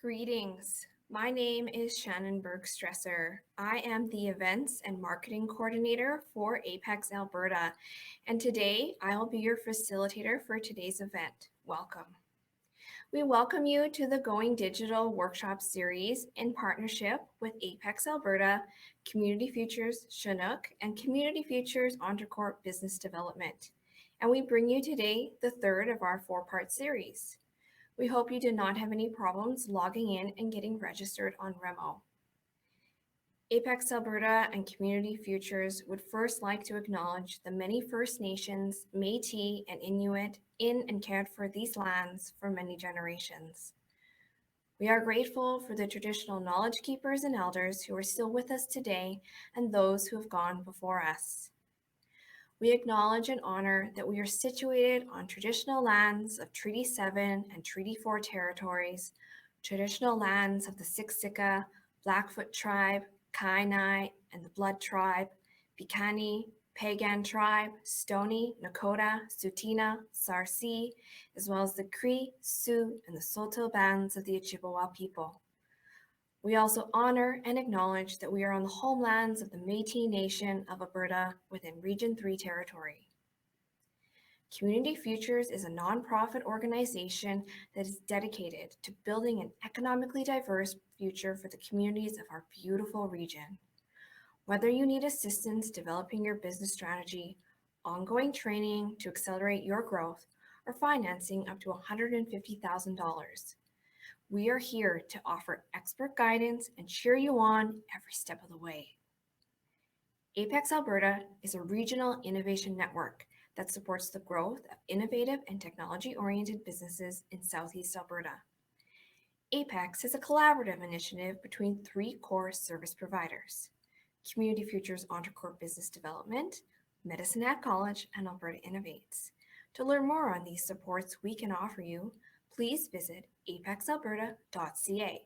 Greetings. My name is Shannon Bergstresser. I am the Events and Marketing Coordinator for Apex Alberta, and today I will be your facilitator for today's event. Welcome. We welcome you to the Going Digital Workshop Series in partnership with Apex Alberta, Community Futures Chinook, and Community Futures Entrecourt Business Development. And we bring you today the third of our four-part series. We hope you did not have any problems logging in and getting registered on Remo. Apex Alberta and Community Futures would first like to acknowledge the many First Nations, Métis, and Inuit in and cared for these lands for many generations. We are grateful for the traditional knowledge keepers and elders who are still with us today and those who have gone before us. We acknowledge and honor that we are situated on traditional lands of Treaty 7 and Treaty 4 territories, traditional lands of the Siksika, Blackfoot Tribe, Kainai, and the Blood Tribe, Piikani, Pagan Tribe, Stoney, Nakota, Tsuut'ina, Sarsi, as well as the Cree, Sioux, and the Saulteaux bands of the Ojibwa people. We also honor and acknowledge that we are on the homelands of the Métis Nation of Alberta within Region 3 territory. Community Futures is a nonprofit organization that is dedicated to building an economically diverse future for the communities of our beautiful region. Whether you need assistance developing your business strategy, ongoing training to accelerate your growth, or financing up to $150,000, we are here to offer expert guidance and cheer you on every step of the way. Apex Alberta is a regional innovation network that supports the growth of innovative and technology-oriented businesses in Southeast Alberta. Apex is a collaborative initiative between three core service providers: Community Futures Entrecourt Business Development, Medicine at College, and Alberta Innovates. To learn more on these supports we can offer you, please visit apexalberta.ca.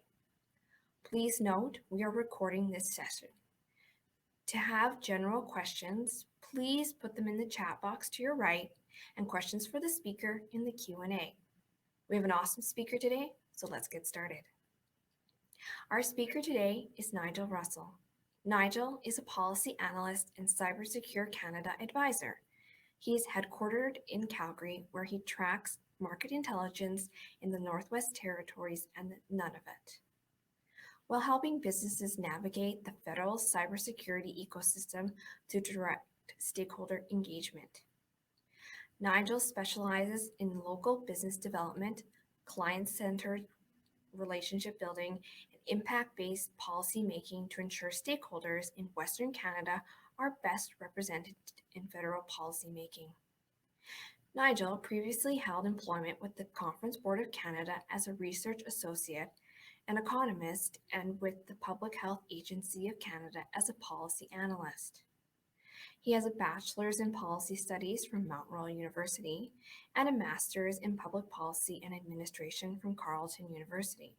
Please note we are recording this session. To have general questions, please put them in the chat box to your right and questions for the speaker in the Q&A. We have an awesome speaker today, so let's get started. Our speaker today is Nigel Russell. Nigel is a policy analyst and Cybersecurity Canada advisor. He is headquartered in Calgary, where he tracks market intelligence in the Northwest Territories and Nunavut, while helping businesses navigate the federal cybersecurity ecosystem to direct stakeholder engagement. Nigel specializes in local business development, client-centered relationship building, and impact-based policy making to ensure stakeholders in Western Canada are best represented in federal policy making. Nigel previously held employment with the Conference Board of Canada as a research associate, an economist, and with the Public Health Agency of Canada as a policy analyst. He has a bachelor's in policy studies from Mount Royal University and a master's in public policy and administration from Carleton University.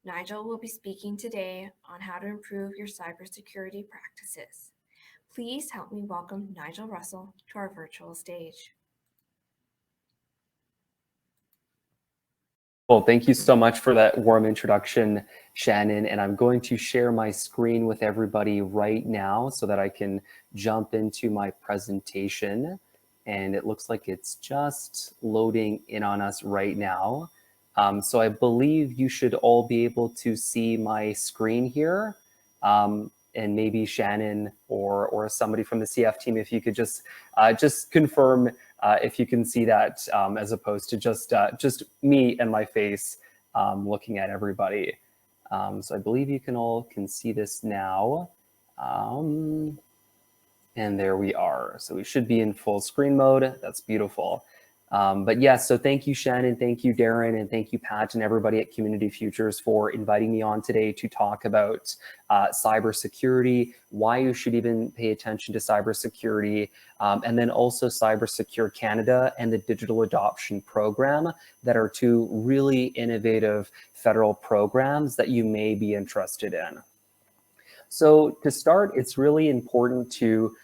Nigel will be speaking today on how to improve your cybersecurity practices. Please help me welcome Nigel Russell to our virtual stage. Well, thank you so much for that warm introduction, Shannon. And I'm going to share my screen with everybody right now so that I can jump into my presentation. And it looks like it's just loading in on us right now. So I believe you should all be able to see my screen here. And maybe Shannon or somebody from the CF team, if you could just confirm if you can see that, as opposed to just me and my face looking at everybody. So I believe you can see this now. And there we are. So we should be in full screen mode. That's beautiful. But yes, so thank you, Shannon, thank you, Darren, and thank you, Pat, and everybody at Community Futures for inviting me on today to talk about cybersecurity, why you should even pay attention to cybersecurity, and then also Cybersecurity Canada and the Digital Adoption Program that are two really innovative federal programs that you may be interested in. So to start, it's really important to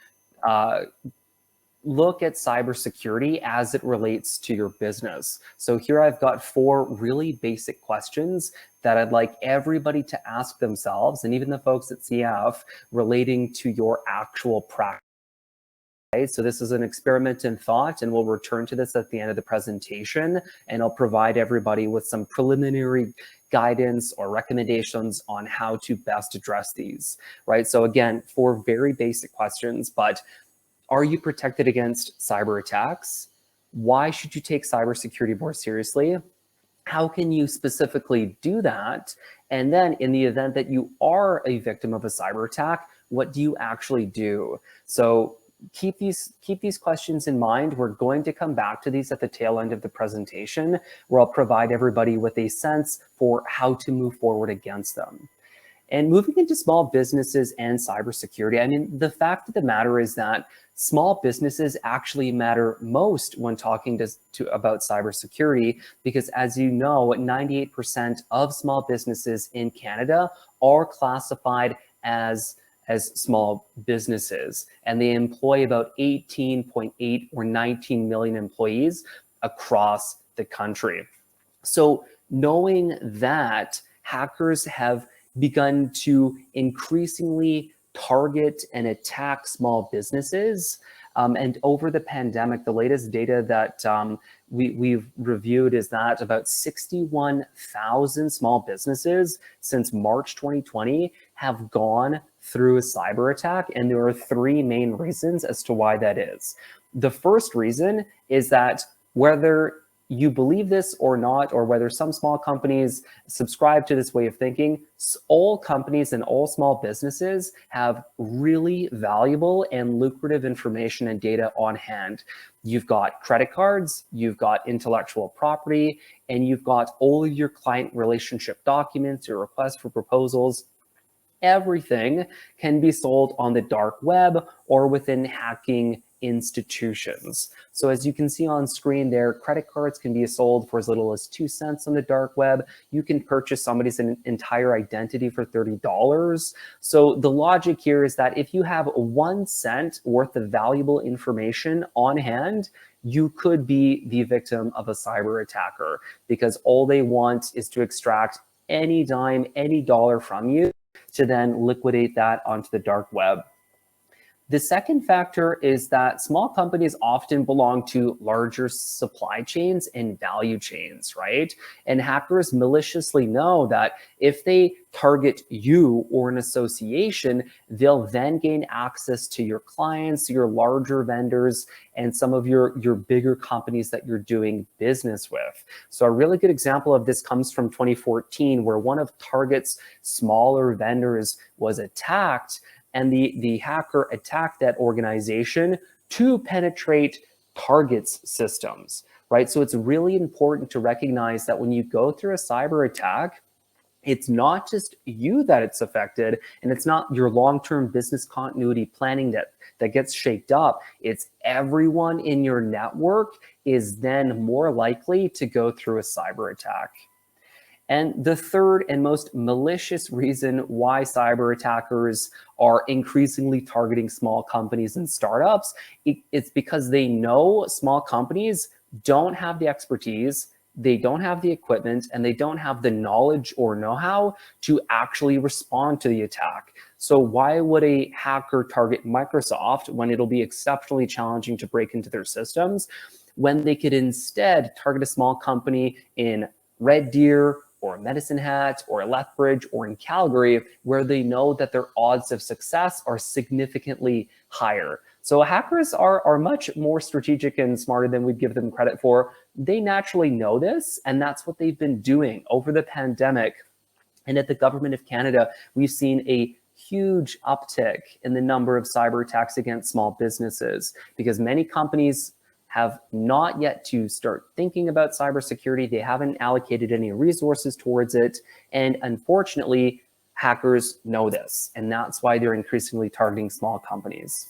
look at cybersecurity as it relates to your business. So here I've got 4 really basic questions that I'd like everybody to ask themselves, and even the folks at CF, relating to your actual practice. Right? So this is an experiment in thought, and we'll return to this at the end of the presentation, and I'll provide everybody with some preliminary guidance or recommendations on how to best address these, right? So again, 4 very basic questions, but are you protected against cyber attacks? Why should you take cybersecurity more seriously? How can you specifically do that? And then in the event that you are a victim of a cyber attack, what do you actually do? So keep these questions in mind. We're going to come back to these at the tail end of the presentation, where I'll provide everybody with a sense for how to move forward against them. And moving into small businesses and cybersecurity, I mean, the fact of the matter is that small businesses actually matter most when talking about cybersecurity, because as you know, 98% of small businesses in Canada are classified as small businesses, and they employ about 18.8 or 19 million employees across the country. So knowing that, hackers have begun to increasingly target and attack small businesses. And over the pandemic, the latest data that we've reviewed is that about 61,000 small businesses since March 2020 have gone through a cyber attack. And there are 3 main reasons as to why that is. The first reason is that whether you believe this or not, or whether some small companies subscribe to this way of thinking, all companies and all small businesses have really valuable and lucrative information and data on hand. You've got credit cards, you've got intellectual property, and you've got all of your client relationship documents, your requests for proposals. Everything can be sold on the dark web or within hacking institutions. So as you can see on screen there, credit cards can be sold for as little as 2 cents on the dark web. You can purchase somebody's entire identity for $30. So the logic here is that if you have 1 cent worth of valuable information on hand, you could be the victim of a cyber attacker, because all they want is to extract any dime, any dollar from you to then liquidate that onto the dark web. The second factor is that small companies often belong to larger supply chains and value chains, right? And hackers maliciously know that if they target you or an association, they'll then gain access to your clients, your larger vendors, and some of your bigger companies that you're doing business with. So a really good example of this comes from 2014, where one of Target's smaller vendors was attacked, and the hacker attacked that organization to penetrate Target's systems, right? So it's really important to recognize that when you go through a cyber attack, it's not just you that it's affected, and it's not your long-term business continuity planning that gets shaked up. It's everyone in your network is then more likely to go through a cyber attack. And the third and most malicious reason why cyber attackers are increasingly targeting small companies and startups, it's because they know small companies don't have the expertise, they don't have the equipment, and they don't have the knowledge or know-how to actually respond to the attack. So why would a hacker target Microsoft when it'll be exceptionally challenging to break into their systems, when they could instead target a small company in Red Deer or Medicine Hat or Lethbridge or in Calgary, where they know that their odds of success are significantly higher? So hackers are much more strategic and smarter than we'd give them credit for. They naturally know this, and that's what they've been doing over the pandemic. And at the Government of Canada, we've seen a huge uptick in the number of cyber attacks against small businesses, because many companies have not yet to start thinking about cybersecurity. They haven't allocated any resources towards it. And unfortunately, hackers know this, and that's why they're increasingly targeting small companies.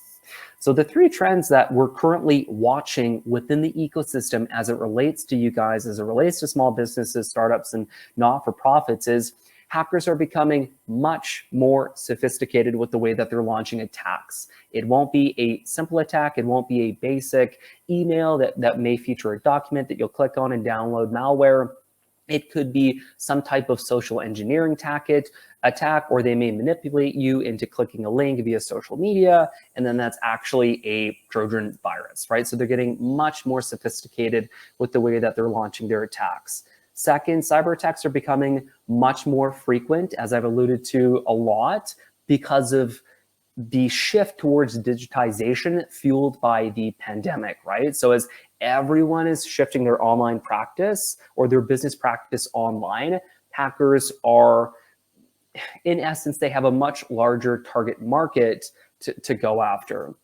So the 3 trends that we're currently watching within the ecosystem as it relates to you guys, as it relates to small businesses, startups, and not-for-profits, is hackers are becoming much more sophisticated with the way that they're launching attacks. It won't be a simple attack. It won't be a basic email that may feature a document that you'll click on and download malware. It could be some type of social engineering attack, or they may manipulate you into clicking a link via social media, and then that's actually a Trojan virus, right? So they're getting much more sophisticated with the way that they're launching their attacks. Second, cyber attacks are becoming much more frequent, as I've alluded to a lot, because of the shift towards digitization fueled by the pandemic, right? So as everyone is shifting their online practice or their business practice online, hackers are, in essence, they have a much larger target market to go after.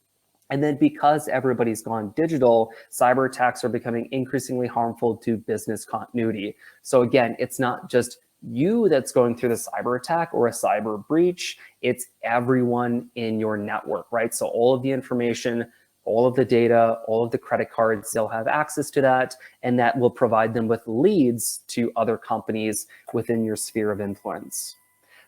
And then because everybody's gone digital, cyber attacks are becoming increasingly harmful to business continuity. So again, it's not just you that's going through the cyber attack or a cyber breach, it's everyone in your network, right? So all of the information, all of the data, all of the credit cards, they'll have access to that, and that will provide them with leads to other companies within your sphere of influence.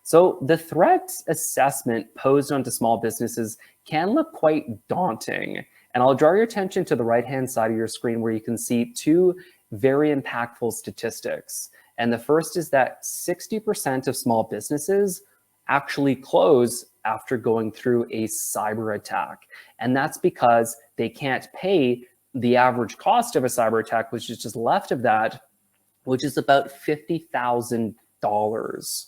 So the threat assessment posed onto small businesses can look quite daunting. And I'll draw your attention to the right-hand side of your screen where you can see two very impactful statistics. And the first is that 60% of small businesses actually close after going through a cyber attack. And that's because they can't pay the average cost of a cyber attack, which is just left of that, which is about $50,000,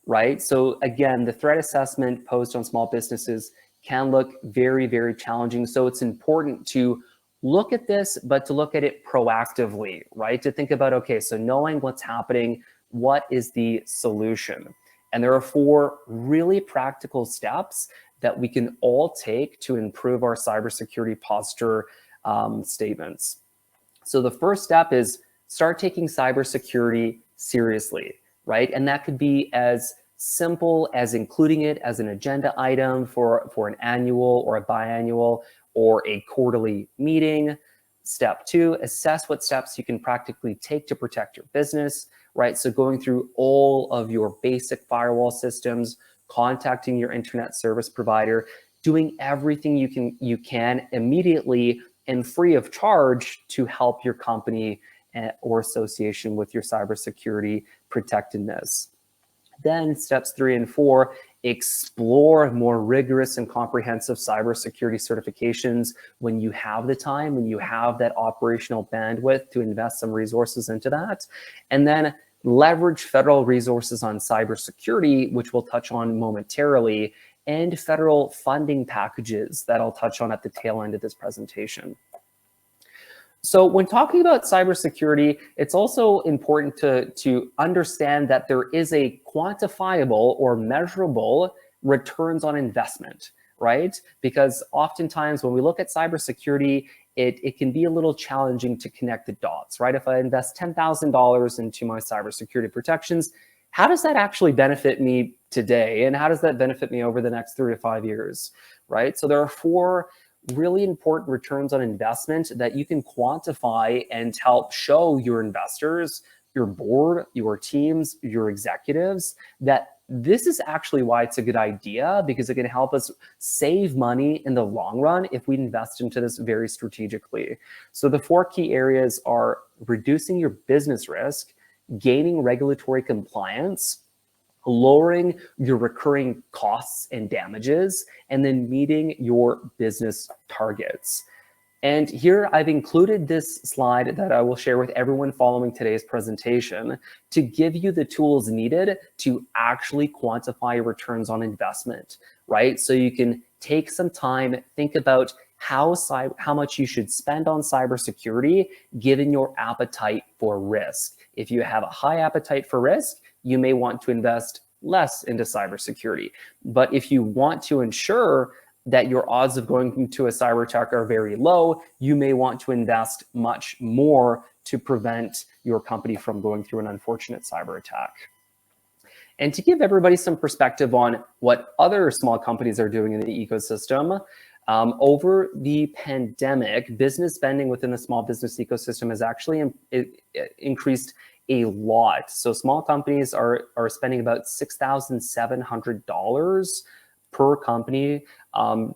right? So again, the threat assessment posed on small businesses can look very, very challenging. So it's important to look at this, but to look at it proactively, right? To think about, okay, so knowing what's happening, what is the solution? And there are 4 really practical steps that we can all take to improve our cybersecurity posture statements. So the first step is start taking cybersecurity seriously, right? And that could be as simple as including it as an agenda item for an annual or a biannual or a quarterly meeting. Step 2, assess what steps you can practically take to protect your business, right? So going through all of your basic firewall systems, contacting your internet service provider, doing everything you can immediately and free of charge to help your company or association with your cybersecurity protectedness. Then steps 3 and 4, explore more rigorous and comprehensive cybersecurity certifications when you have the time, when you have that operational bandwidth to invest some resources into that. And then leverage federal resources on cybersecurity, which we'll touch on momentarily, and federal funding packages that I'll touch on at the tail end of this presentation. So when talking about cybersecurity, it's also important to understand that there is a quantifiable or measurable returns on investment, right? Because oftentimes when we look at cybersecurity, it can be a little challenging to connect the dots, right? If I invest $10,000 into my cybersecurity protections, how does that actually benefit me today? And how does that benefit me over the next 3 to 5 years, right? So there are 4 really important returns on investment that you can quantify and help show your investors, your board, your teams, your executives that this is actually why it's a good idea, because it can help us save money in the long run if we invest into this very strategically. So the 4 key areas are reducing your business risk, gaining regulatory compliance, lowering your recurring costs and damages, and then meeting your business targets. And here I've included this slide that I will share with everyone following today's presentation to give you the tools needed to actually quantify returns on investment, right? So you can take some time, think about how much you should spend on cybersecurity given your appetite for risk. If you have a high appetite for risk, you may want to invest less into cybersecurity. But if you want to ensure that your odds of going into a cyber attack are very low, you may want to invest much more to prevent your company from going through an unfortunate cyber attack. And to give everybody some perspective on what other small companies are doing in the ecosystem, over the pandemic, business spending within the small business ecosystem has actually increased a lot. So small companies are spending about $6,700 per company on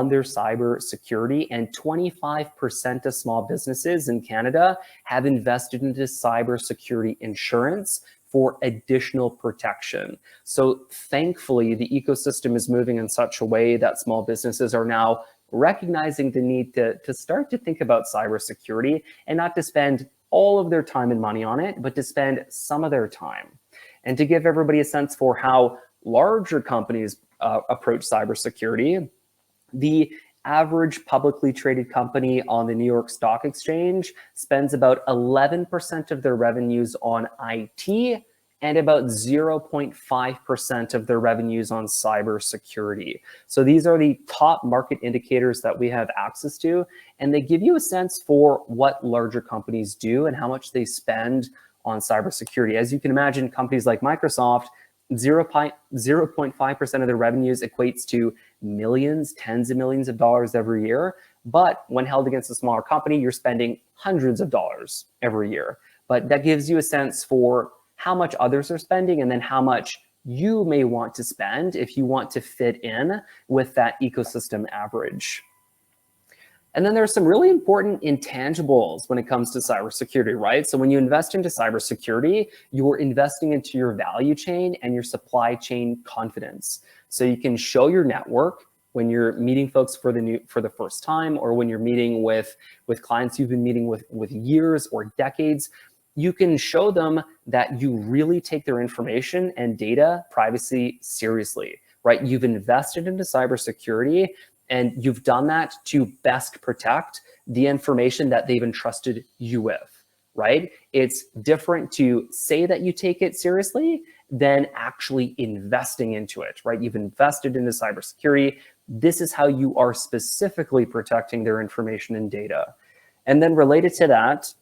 their cyber security, and 25% of small businesses in Canada have invested into cybersecurity insurance for additional protection. So thankfully, the ecosystem is moving in such a way that small businesses are now recognizing the need to start to think about cybersecurity, and not to spend all of their time and money on it, but to spend some of their time. And to give everybody a sense for how larger companies approach cybersecurity, the average publicly traded company on the New York Stock Exchange spends about 11% of their revenues on IT and about 0.5% of their revenues on cybersecurity. So these are the top market indicators that we have access to, and they give you a sense for what larger companies do and how much they spend on cybersecurity. As you can imagine, companies like Microsoft, 0.5% of their revenues equates to millions, tens of millions of dollars every year. But when held against a smaller company, you're spending hundreds of dollars every year. But that gives you a sense for how much others are spending, and then how much you may want to spend if you want to fit in with that ecosystem average. And then there's some really important intangibles when it comes to cybersecurity, right? So when you invest into cybersecurity, you're investing into your value chain and your supply chain confidence. So you can show your network when you're meeting folks for the first time, or when you're meeting with clients you've been meeting with years or decades. You can show them that you really take their information and data privacy seriously, right? You've invested into cybersecurity, and you've done that to best protect the information that they've entrusted you with, right? It's different to say that you take it seriously than actually investing into it, right? You've invested into cybersecurity. This is how you are specifically protecting their information and data. And then related to that,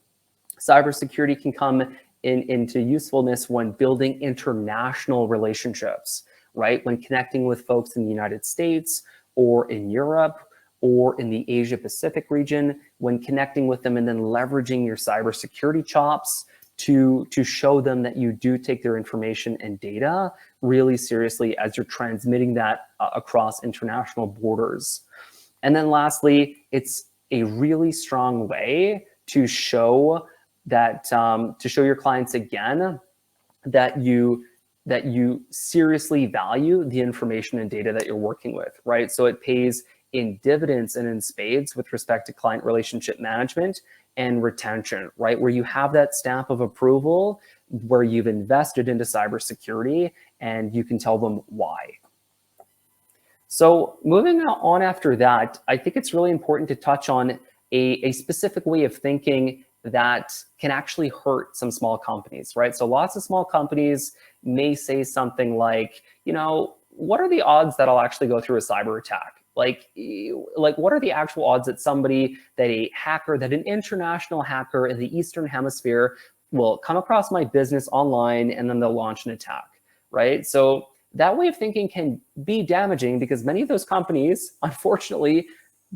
cybersecurity can come into usefulness when building international relationships, right? When connecting with folks in the United States, or in Europe, or in the Asia Pacific region, when connecting with them and then leveraging your cybersecurity chops to show them that you do take their information and data really seriously as you're transmitting that across international borders. And then lastly, it's a really strong way to show that to show your clients again that you seriously value the information and data that you're working with, right? So it pays in dividends and in spades with respect to client relationship management and retention, right? Where you have that stamp of approval, where you've invested into cybersecurity and you can tell them why. So moving on after that, I think it's really important to touch on a specific way of thinking that can actually hurt some small companies, right? So lots of small companies may say something like, what are the odds that I'll actually go through a cyber attack? Like what are the actual odds that that an international hacker in the Eastern Hemisphere will come across my business online and then they'll launch an attack, right? So that way of thinking can be damaging, because many of those companies, unfortunately,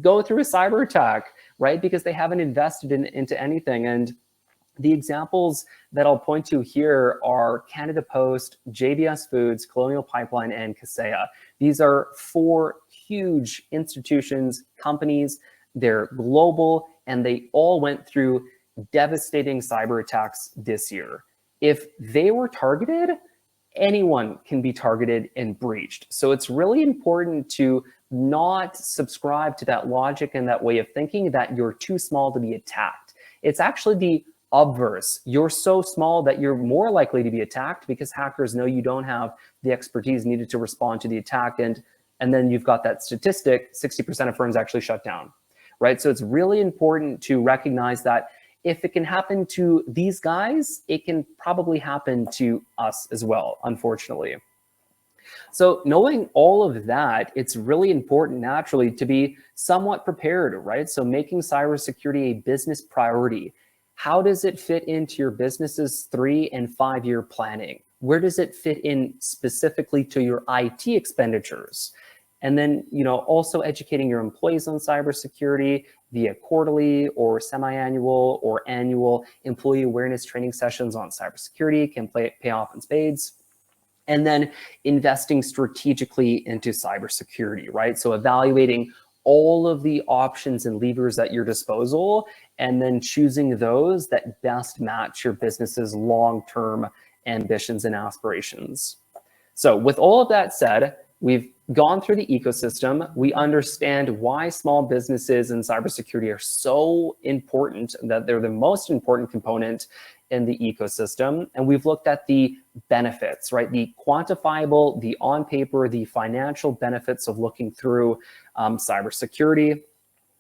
go through a cyber attack, right? Because they haven't invested into anything. And the examples that I'll point to here are Canada Post, JBS Foods, Colonial Pipeline, and Kaseya. These are 4 huge institutions, companies. They're global, and they all went through devastating cyber attacks this year. If they were targeted, anyone can be targeted and breached. So it's really important to not subscribe to that logic and that way of thinking that you're too small to be attacked. It's actually the obverse. You're so small that you're more likely to be attacked, because hackers know you don't have the expertise needed to respond to the attack. And then you've got that statistic, 60% of firms actually shut down, right? So it's really important to recognize that if it can happen to these guys, it can probably happen to us as well, unfortunately. So knowing all of that, it's really important naturally to be somewhat prepared, right? So making cybersecurity a business priority. How does it fit into your business's 3- and 5-year planning? Where does it fit in specifically to your IT expenditures? And then, also educating your employees on cybersecurity, via quarterly or semi-annual or annual employee awareness training sessions on cybersecurity can pay off in spades. And then investing strategically into cybersecurity, right? So evaluating all of the options and levers at your disposal, and then choosing those that best match your business's long-term ambitions and aspirations. So with all of that said, we've gone through the ecosystem. We understand why small businesses in cybersecurity are so important, that they're the most important component in the ecosystem. And we've looked at the benefits, right? The quantifiable, the on paper, the financial benefits of looking through cybersecurity.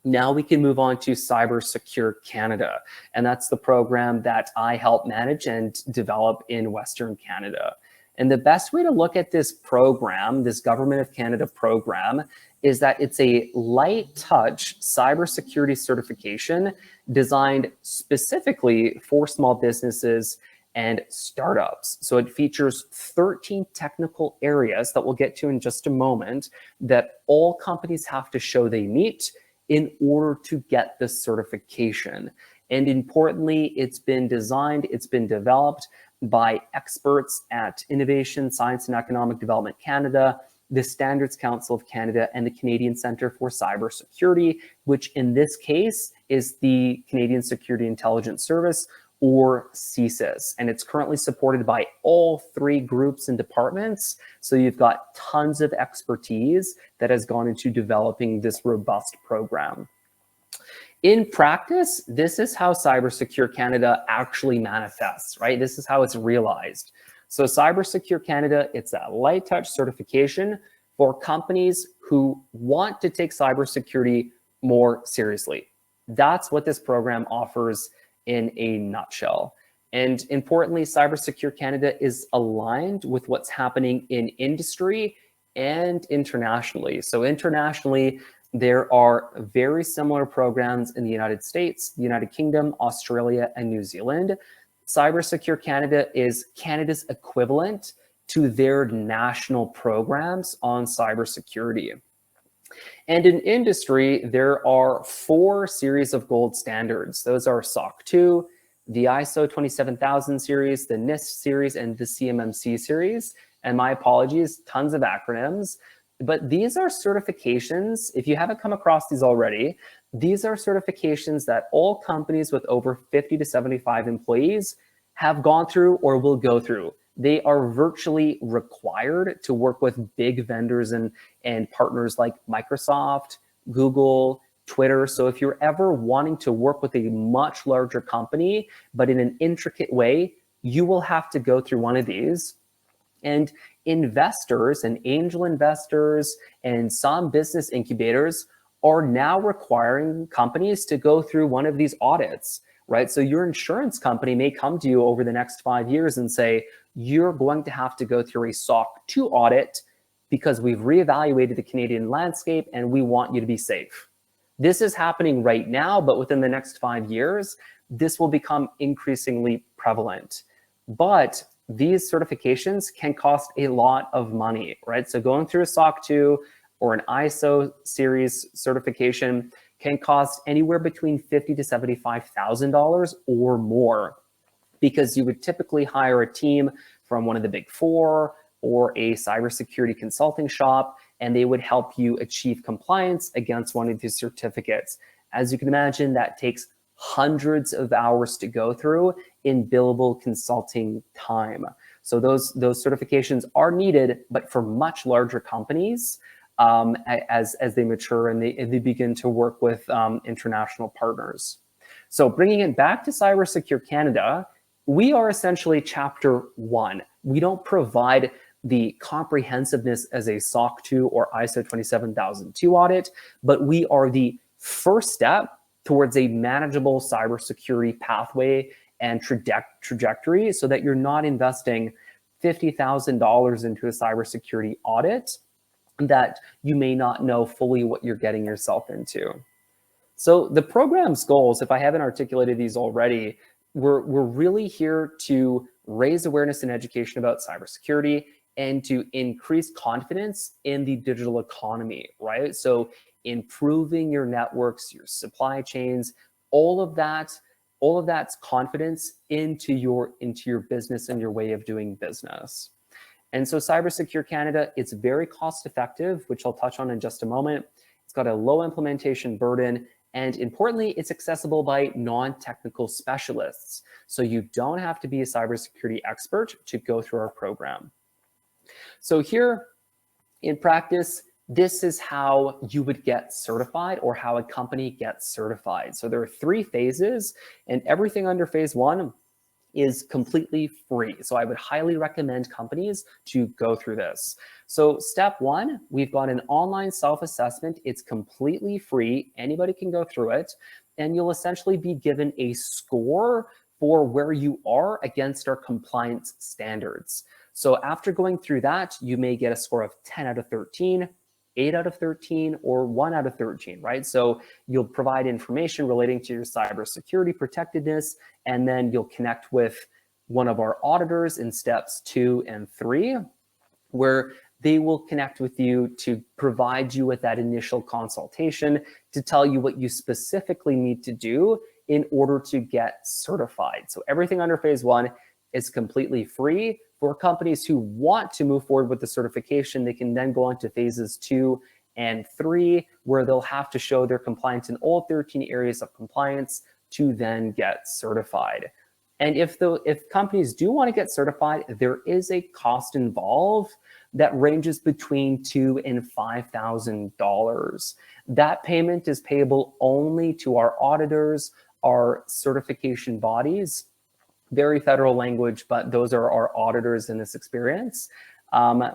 Now we can move on to Cybersecure Canada. And that's the program that I help manage and develop in Western Canada. And the best way to look at this program, this Government of Canada program, is that it's a light touch cybersecurity certification designed specifically for small businesses and startups. So it features 13 technical areas that we'll get to in just a moment that all companies have to show they meet in order to get the certification. And importantly, it's been designed, it's been developed by experts at Innovation, Science and Economic Development Canada, the Standards Council of Canada, and the Canadian Centre for Cybersecurity, which in this case is the Canadian Security Intelligence Service, or CSIS. And it's currently supported by all three groups and departments. So you've got tons of expertise that has gone into developing this robust program. In practice, this is how Cybersecure Canada actually manifests, right? This is how it's realized. So Cybersecure Canada, it's a light touch certification for companies who want to take cybersecurity more seriously. That's what this program offers in a nutshell. And importantly, Cybersecure Canada is aligned with what's happening in industry and internationally. So internationally, there are very similar programs in the United States, the United Kingdom, Australia, and New Zealand. Cybersecure Canada is Canada's equivalent to their national programs on cybersecurity. And in industry, there are 4 series of gold standards. Those are SOC 2, the ISO 27000 series, the NIST series, and the CMMC series. And my apologies, tons of acronyms. But these are certifications, if you haven't come across these already, these are certifications that all companies with over 50 to 75 employees have gone through or will go through. They are virtually required to work with big vendors and partners like Microsoft, Google, Twitter. So if you're ever wanting to work with a much larger company, but in an intricate way, you will have to go through one of these. And investors and angel investors and some business incubators are now requiring companies to go through one of these audits, right? So your insurance company may come to you over the next 5 years and say, you're going to have to go through a SOC 2 audit because we've reevaluated the Canadian landscape and we want you to be safe. This is happening right now, but within the next 5 years, this will become increasingly prevalent. But these certifications can cost a lot of money, right? So going through a SOC 2 or an ISO series certification can cost anywhere between $50,000 to $75,000 or more, because you would typically hire a team from one of the big 4 or a cybersecurity consulting shop, and they would help you achieve compliance against one of these certificates. As you can imagine, that takes hundreds of hours to go through in billable consulting time. So those certifications are needed, but for much larger companies as they mature and they begin to work with international partners. So bringing it back to Cybersecure Canada, we are essentially chapter 1. We don't provide the comprehensiveness as a SOC 2 or ISO 27002 audit, but we are the first step towards a manageable cybersecurity pathway and trajectory, so that you're not investing $50,000 into a cybersecurity audit that you may not know fully what you're getting yourself into. So the program's goals, if I haven't articulated these already, we're really here to raise awareness and education about cybersecurity and to increase confidence in the digital economy, right? So improving your networks, your supply chains, all of that's confidence into your business and your way of doing business. And so Cybersecure Canada, it's very cost effective, which I'll touch on in just a moment. It's got a low implementation burden, and importantly, it's accessible by non-technical specialists. So you don't have to be a cybersecurity expert to go through our program. So here in practice, this is how you would get certified, or how a company gets certified. So there are 3 phases, and everything under phase 1 is completely free. So I would highly recommend companies to go through this. So step 1, we've got an online self-assessment. It's completely free. Anybody can go through it, and you'll essentially be given a score for where you are against our compliance standards. So after going through that, you may get a score of 10 out of 13, 8 out of 13, or 1 out of 13, right? So you'll provide information relating to your cybersecurity protectedness, and then you'll connect with one of our auditors in steps 2 and 3, where they will connect with you to provide you with that initial consultation to tell you what you specifically need to do in order to get certified. So everything under phase 1 is completely free. For companies who want to move forward with the certification, they can then go on to phases 2 and 3, where they'll have to show their compliance in all 13 areas of compliance to then get certified. And if companies do want to get certified, there is a cost involved that ranges between $2,000 and $5,000. That payment is payable only to our auditors, our certification bodies. Very federal language, but those are our auditors in this experience,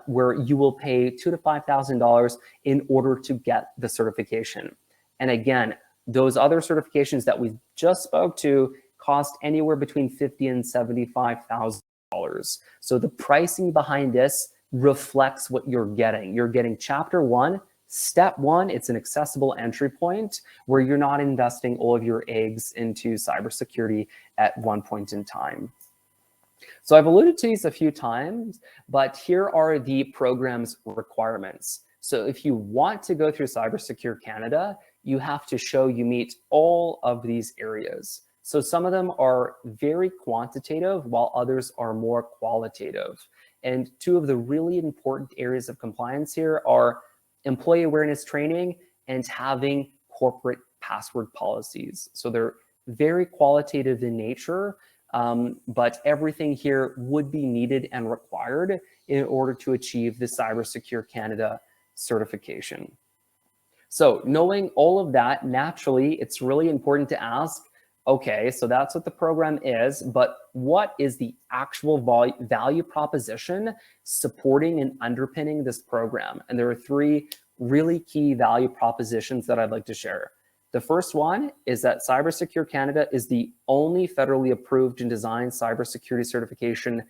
where you will pay $2,000 to $5,000 in order to get the certification. And again, those other certifications that we just spoke to cost anywhere between $50,000 and $75,000. So the pricing behind this reflects what you're getting. You're getting chapter 1, step 1. It's an accessible entry point where you're not investing all of your eggs into cybersecurity at one point in time. So I've alluded to these a few times, but here are the program's requirements. So if you want to go through Cybersecure Canada, you have to show you meet all of these areas. So some of them are very quantitative, while others are more qualitative. And 2 of the really important areas of compliance here are employee awareness training and having corporate password policies. So they're very qualitative in nature, but everything here would be needed and required in order to achieve the Cybersecure Canada certification. So knowing all of that, naturally, it's really important to ask, okay, so that's what the program is, but what is the actual value proposition supporting and underpinning this program? And there are 3 really key value propositions that I'd like to share. The first one is that Cybersecure Canada is the only federally approved and designed cybersecurity certification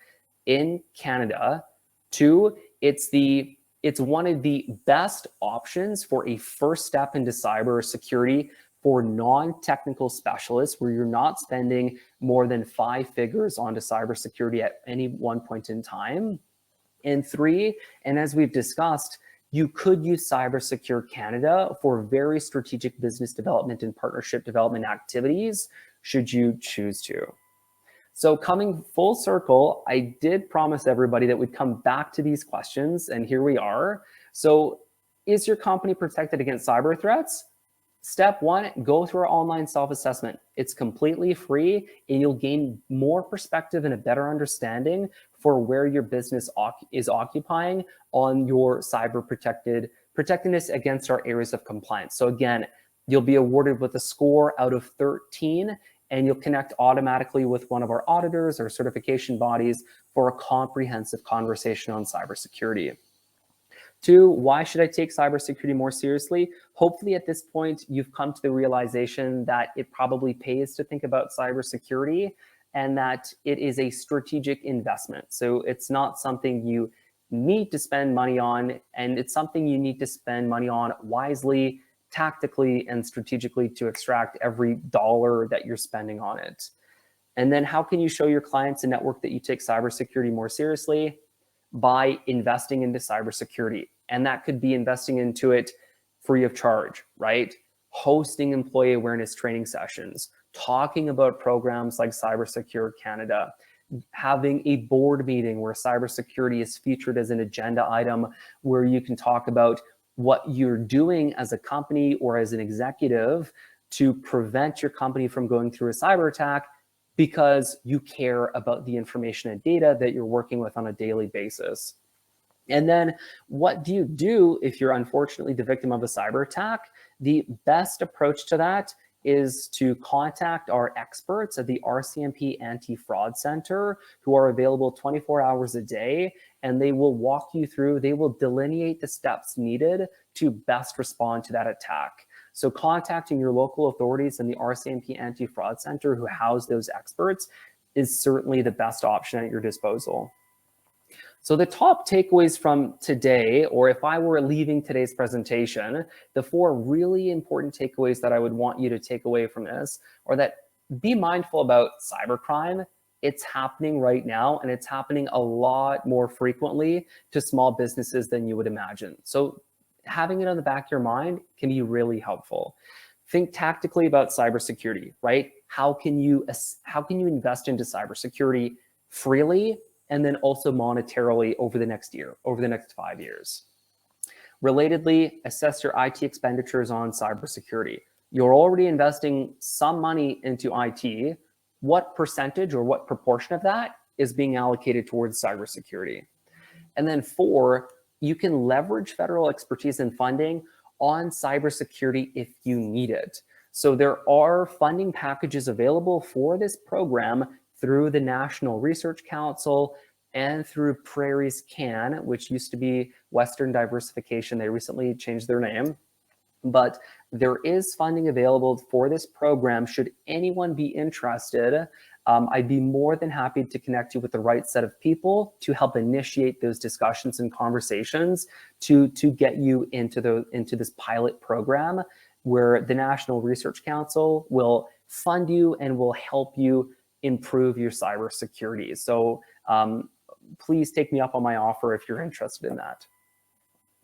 in Canada. 2, it's one of the best options for a first step into cybersecurity for non-technical specialists, where you're not spending more than 5 figures onto cybersecurity at any one point in time. And 3, and as we've discussed, you could use Cybersecure Canada for very strategic business development and partnership development activities, should you choose to. So coming full circle, I did promise everybody that we'd come back to these questions, and here we are. So is your company protected against cyber threats? Step 1, go through our online self-assessment. It's completely free, and you'll gain more perspective and a better understanding for where your business is occupying on your cyber protectedness against our areas of compliance. So again, you'll be awarded with a score out of 13, and you'll connect automatically with one of our auditors or certification bodies for a comprehensive conversation on cybersecurity. 2, why should I take cybersecurity more seriously? Hopefully at this point, you've come to the realization that it probably pays to think about cybersecurity, and that it is a strategic investment. So it's not something you need to spend money on, and it's something you need to spend money on wisely, tactically, and strategically to extract every dollar that you're spending on it. And then how can you show your clients and network that you take cybersecurity more seriously? By investing into cybersecurity. And that could be investing into it free of charge, right? Hosting employee awareness training sessions, talking about programs like Cybersecurity Canada, having a board meeting where cybersecurity is featured as an agenda item, where you can talk about what you're doing as a company or as an executive to prevent your company from going through a cyber attack because you care about the information and data that you're working with on a daily basis. And then what do you do if you're unfortunately the victim of a cyber attack? The best approach to that is to contact our experts at the RCMP Anti-Fraud Center, who are available 24 hours a day, and they will walk you through, they will delineate the steps needed to best respond to that attack. So contacting your local authorities and the RCMP Anti-Fraud Center, who house those experts, is certainly the best option at your disposal. So the top takeaways from today, or if I were leaving today's presentation, the 4 really important takeaways that I would want you to take away from this are that be mindful about cybercrime. It's happening right now, and it's happening a lot more frequently to small businesses than you would imagine. So having it on the back of your mind can be really helpful. Think tactically about cybersecurity, right? How can you invest into cybersecurity freely and then also monetarily over the next year, over the next 5 years? Relatedly, assess your IT expenditures on cybersecurity. You're already investing some money into IT. What percentage or what proportion of that is being allocated towards cybersecurity? And then 4, you can leverage federal expertise and funding on cybersecurity if you need it. So there are funding packages available for this program through the National Research Council and through Prairie's CAN, which used to be Western Diversification. They recently changed their name. But there is funding available for this program should anyone be interested. I'd be more than happy to connect you with the right set of people to help initiate those discussions and conversations to get you into this pilot program where the National Research Council will fund you and will help you improve your cybersecurity. So please take me up on my offer if you're interested in that.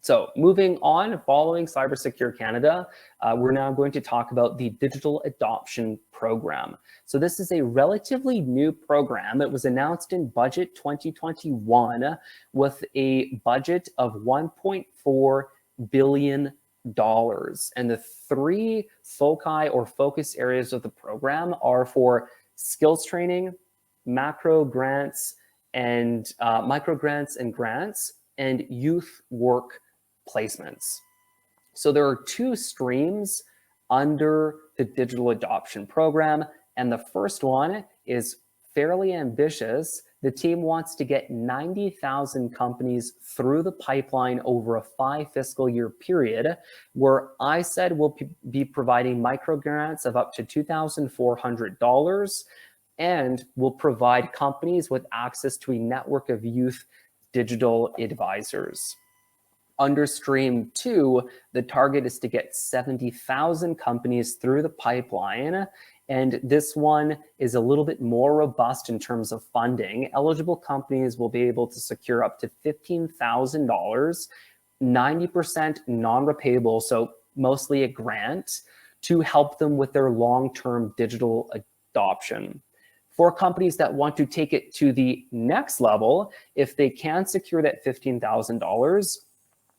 So moving on, following Cybersecurity Canada, we're now going to talk about the Digital Adoption Program. So this is a relatively new program. It was announced in Budget 2021 with a budget of $1.4 billion. And the 3 foci or focus areas of the program are for skills training, micro grants and grants, and youth work placements. So there are 2 streams under the Digital Adoption Program, and the first one is fairly ambitious. The team wants to get 90,000 companies through the pipeline over a 5 fiscal year period, where I said we'll be providing micro grants of up to $2,400 and will provide companies with access to a network of youth digital advisors. Under Stream 2, the target is to get 70,000 companies through the pipeline, and this one is a little bit more robust in terms of funding. Eligible companies will be able to secure up to $15,000, 90% non-repayable, so mostly a grant, to help them with their long-term digital adoption. For companies that want to take it to the next level, if they can secure that $15,000,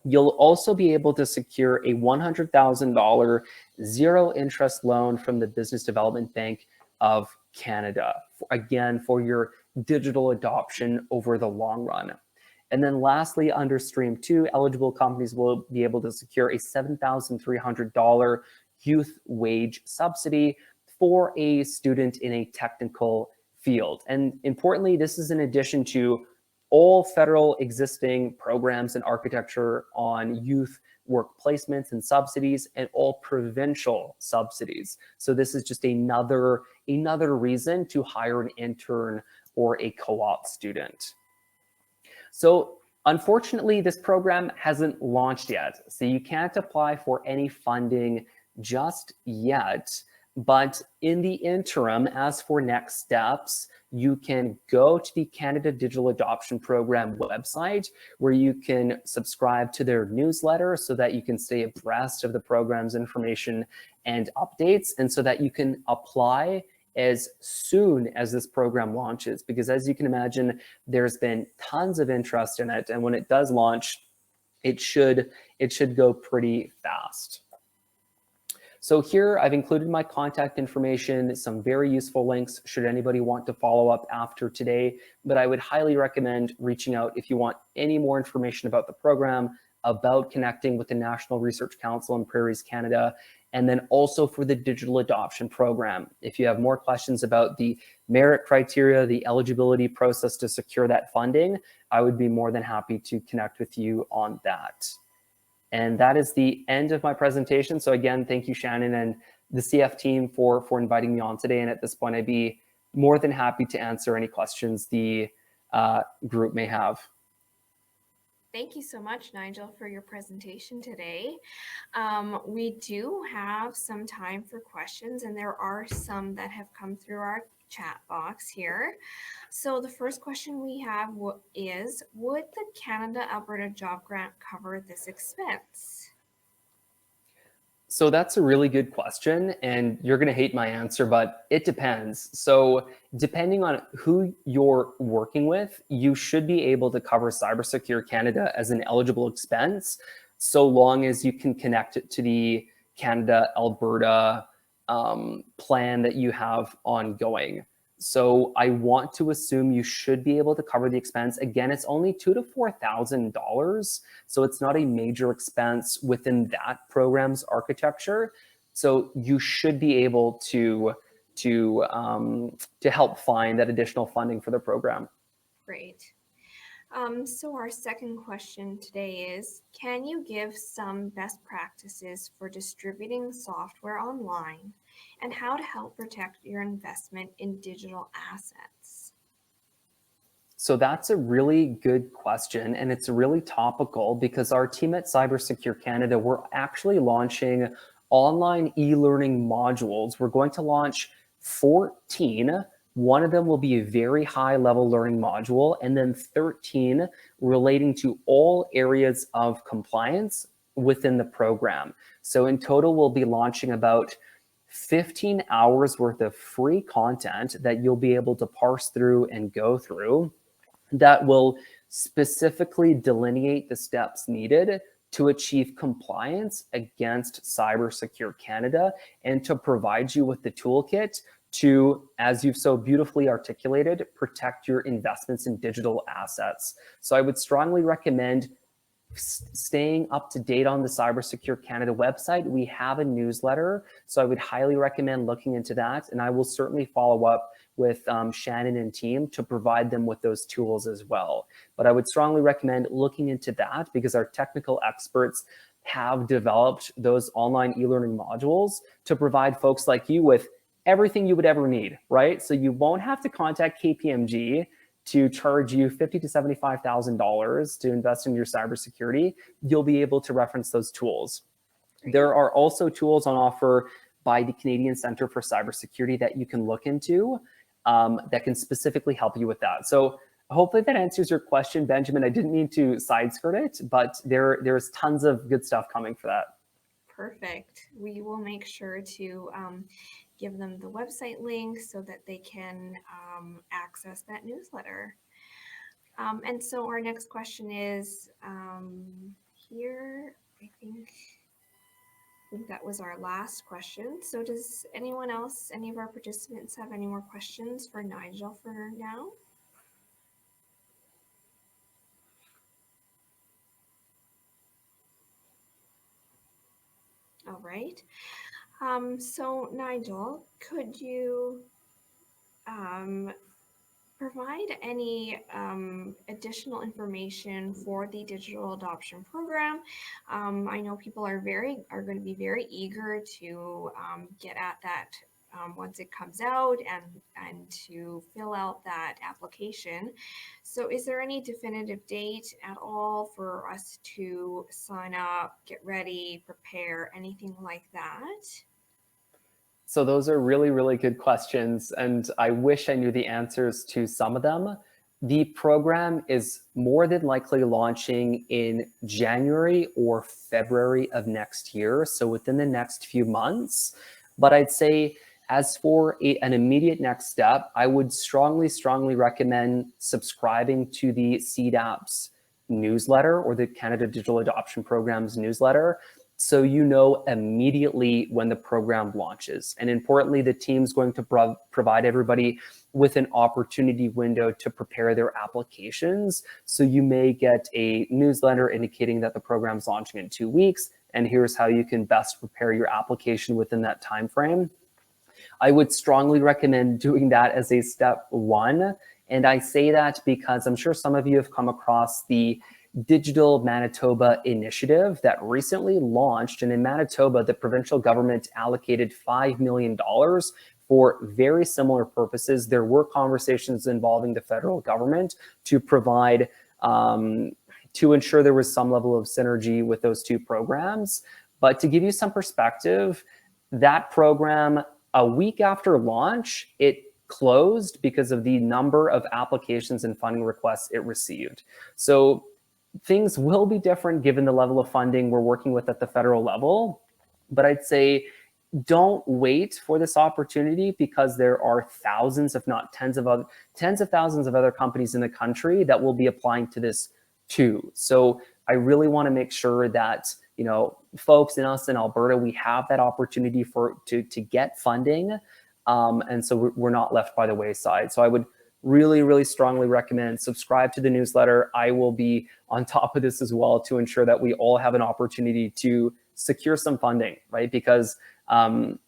you'll also be able to secure a $100,000 zero interest loan from the Business Development Bank of Canada, again, for your digital adoption over the long run. And then lastly, under Stream 2, eligible companies will be able to secure a $7,300 youth wage subsidy for a student in a technical field. And importantly, this is in addition to all federal existing programs and architecture on youth work placements and subsidies, and all provincial subsidies. So this is just another reason to hire an intern or a co-op student. So unfortunately, this program hasn't launched yet, so you can't apply for any funding just yet. But in the interim, as for next steps, you can go to the Canada Digital Adoption Program website where you can subscribe to their newsletter so that you can stay abreast of the program's information and updates, and so that you can apply as soon as this program launches. Because as you can imagine, there's been tons of interest in it, and when it does launch, it should go pretty fast. So here I've included my contact information, some very useful links should anybody want to follow up after today, but I would highly recommend reaching out if you want any more information about the program, about connecting with the National Research Council in Prairies Canada, and then also for the digital adoption program. If you have more questions about the merit criteria, the eligibility process to secure that funding, I would be more than happy to connect with you on that. And that is the end of my presentation. So again, thank you, Shannon, and the CF team for inviting me on today. And at this point, I'd be more than happy to answer any questions the group may have. Thank you so much, Nigel, for your presentation today. We do have some time for questions, and there are some that have come through our chat box here. So the first question we have is, would the Canada-Alberta Job Grant cover this expense? So that's a really good question, and you're going to hate my answer, but it depends. So depending on who you're working with, you should be able to cover Cybersecurity Canada as an eligible expense, so long as you can connect it to the Canada-Alberta plan that you have ongoing. So I want to assume you should be able to cover the expense. Again, it's only $2,000 to $4,000, so it's not a major expense within that program's architecture. So you should be able to help find that additional funding for the program. Great. So our second question today is, can you give some best practices for distributing software online and how to help protect your investment in digital assets? So that's a really good question, and it's really topical because our team at Cybersecurity Canada, we're actually launching online e-learning modules. We're going to launch 14. One of them will be a very high level learning module, and then 13 relating to all areas of compliance within the program. So in total, we'll be launching about 15 hours worth of free content that you'll be able to parse through and go through, that will specifically delineate the steps needed to achieve compliance against Cybersecurity Canada and to provide you with the toolkit to, as you've so beautifully articulated, protect your investments in digital assets. So I would strongly recommend staying up to date on the Cybersecurity Canada website. We have a newsletter, so I would highly recommend looking into that, and I will certainly follow up with Shannon and team to provide them with those tools as well. But I would strongly recommend looking into that because our technical experts have developed those online e-learning modules to provide folks like you with everything you would ever need, right? So you won't have to contact KPMG to charge you $50,000 to $75,000 to invest in your cybersecurity. You'll be able to reference those tools. There are also tools on offer by the Canadian Centre for Cybersecurity that you can look into that can specifically help you with that. So hopefully that answers your question, Benjamin. I didn't mean to side skirt it, but there's tons of good stuff coming for that. Perfect. We will make sure to give them the website link so that they can access that newsletter. And so our next question is here, I think that was our last question. So does anyone else, any of our participants have any more questions for Nigel for now? All right. So Nigel, could you provide any additional information for the digital adoption program? I know people are going to be very eager to get at that once it comes out and to fill out that application. So is there any definitive date at all for us to sign up, get ready, prepare, anything like that? So those are really, really good questions, and I wish I knew the answers to some of them. The program is more than likely launching in January or February of next year, so within the next few months. But I'd say as for an immediate next step, I would strongly, strongly recommend subscribing to the CDAP's newsletter or the Canada Digital Adoption Program's newsletter, so you know immediately when the program launches. And importantly, the team's going to provide everybody with an opportunity window to prepare their applications. So you may get a newsletter indicating that the program's launching in 2 weeks, and here's how you can best prepare your application within that time frame. I would strongly recommend doing that as a step one. And I say that because I'm sure some of you have come across the Digital Manitoba initiative that recently launched. And in Manitoba, the provincial government allocated $5 million for very similar purposes. There were conversations involving the federal government to provide, to ensure there was some level of synergy with those two programs. But to give you some perspective, that program, a week after launch, it closed because of the number of applications and funding requests it received. So things will be different given the level of funding we're working with at the federal level. But I'd say don't wait for this opportunity, because there are thousands, if not tens of thousands of other companies in the country that will be applying to this too. So I really want to make sure that, you know, folks in us in Alberta, we have that opportunity to get funding. And so we're not left by the wayside. So I would really, really strongly recommend subscribe to the newsletter. I will be on top of this as well to ensure that we all have an opportunity to secure some funding, right? Because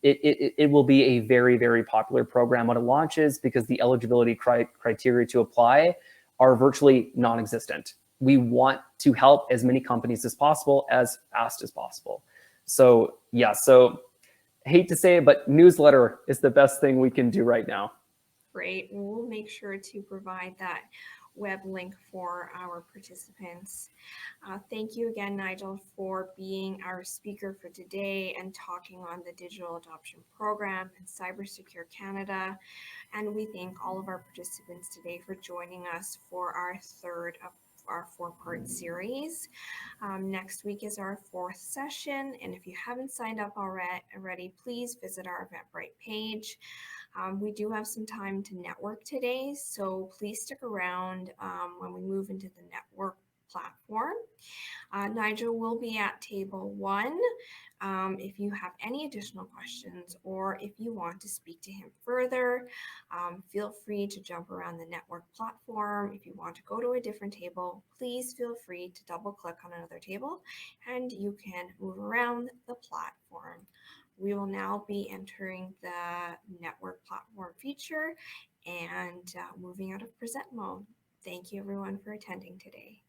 it will be a very, very popular program when it launches, because the eligibility criteria to apply are virtually non-existent. We want to help as many companies as possible, as fast as possible. So yeah, so hate to say it, but newsletter is the best thing we can do right now. Great. We'll make sure to provide that web link for our participants. Thank you again, Nigel, for being our speaker for today and talking on the Digital Adoption Program and Cybersecure Canada. And we thank all of our participants today for joining us for our third of our 4-part series. Next week is our 4th session. And if you haven't signed up already, please visit our Eventbrite page. We do have some time to network today, so please stick around when we move into the network platform. Nigel will be at table 1. If you have any additional questions or if you want to speak to him further, feel free to jump around the network platform. If you want to go to a different table, please feel free to double click on another table and you can move around the platform. We will now be entering the network platform feature and moving out of present mode. Thank you everyone for attending today.